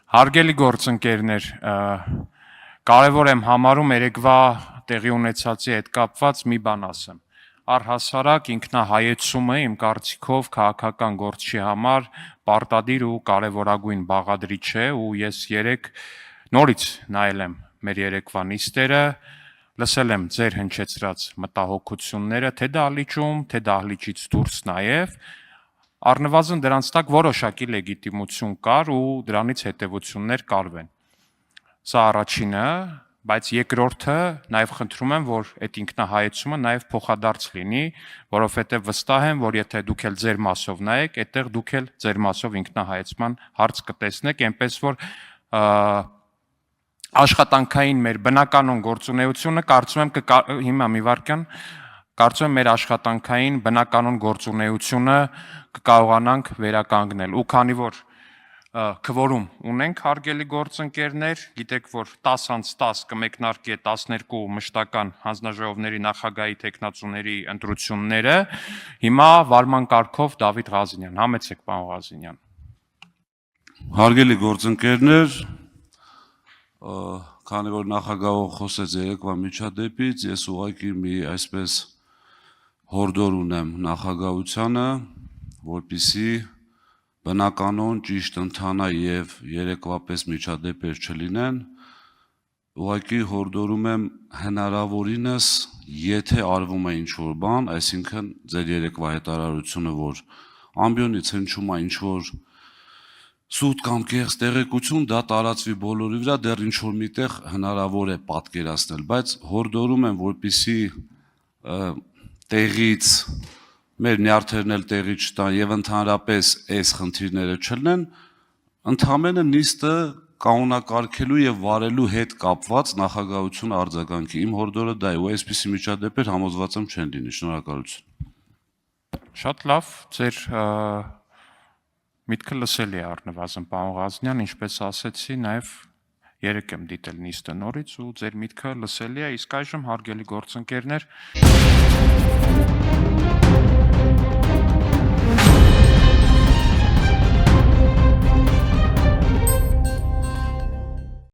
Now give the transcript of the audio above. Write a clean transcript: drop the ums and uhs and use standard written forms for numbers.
Հարգելի գործընկերներ, կարևոր եմ համարում երեկվա տեղի ունեցածի հետ կապված մի բան ասեմ։ Առհասարակ ինքնահայեցումը իմ կարծիքով քաղաքական գործի համար պարտադիր ու կարևորագույն բաղադրիչ է ու ես երեք նորից նայել եմ մեր երեկվա նիստերը, լսել եմ ձեր հնչեցրած մտահոգությունները, թե դահլիճում, թե դահլիճից դուրս նաև, առնվազն դրանց տակ որոշակի լեգիտիմություն կար ու դրանից հետևություններ կարվեն։ Սա առաջինը, բայց երկրորդը նաև խնդրում եմ, որ այդ ինքնահայեցումը նաև փոխադարձ լինի, որովհետև վստահ եմ, որ եթե դուք էլ ձեր մասով նայեք, այդտեղ դուք էլ ձեր մասով ինքնահայեցման հարց կտեսնեք, այնպես որ աշխատանքային մեր բնականոն գործունեությունը կարծում եմ մեր աշխատանքային բնականոն գործունեությունը կկարողանանք վերականգնել ու քանի որ քվորում ունենք հարգելի գործընկերներ, գիտեք որ 10:10 կմեկնարկի 12 մշտական հանձնաժողովների նախագահի տեխնացուների ընտրությունները, հիմա վարման կարգով Դավիթ Ղազինյան, համեցեք պարոն Ղազինյան։ Հարգելի գործընկերներ, քանի որ նախագահը խոսեց երեկվա միջադեպից, ես ուղղակի մի այսպես հորդոր ունեմ նախագահությանը, որպեսզի բնականոն ճիշտ ընթանա եւ երեկվապես միջադեպեր չլինեն, ուղղակի հորդորում եմ հնարավորինս, եթե արվում է ինչ-որ բան, այսինքն ձեր երեկվա հայտարարությունը, որ ամբիոնից հնչում է ինչ-որ սուտ կամ կեղծ տեղեկություն, դա տարածվի բոլորի վրա, դեռ ինչ-որ միտեղ հնարավոր է պատկերացնել, բայց հորդորում եմ, որպեսզի տեղից մեր նյարդերն էլ տեղի չտան եւ ընդհանրապես այս խնդիրները չլինեն, ընդհանրապես նիստը կանոնակարգելու եւ վարելու հետ կապված նախագահությունը արձագանքի։ Իմ հորդորը դա է, ու այսպիսի միջադեպեր համոզված եմ չեն լինի։ Շնորհակալություն։ Շատ լավ, ձեր միտքը լսելի է առնվազն պարոն Ղազինյան, ինչպես ասեցի, նաև երեք եմ դիտել նիստը նորից ու ձեր միտքը լսելի է, իսկ այժմ հարգելի գործընկերներ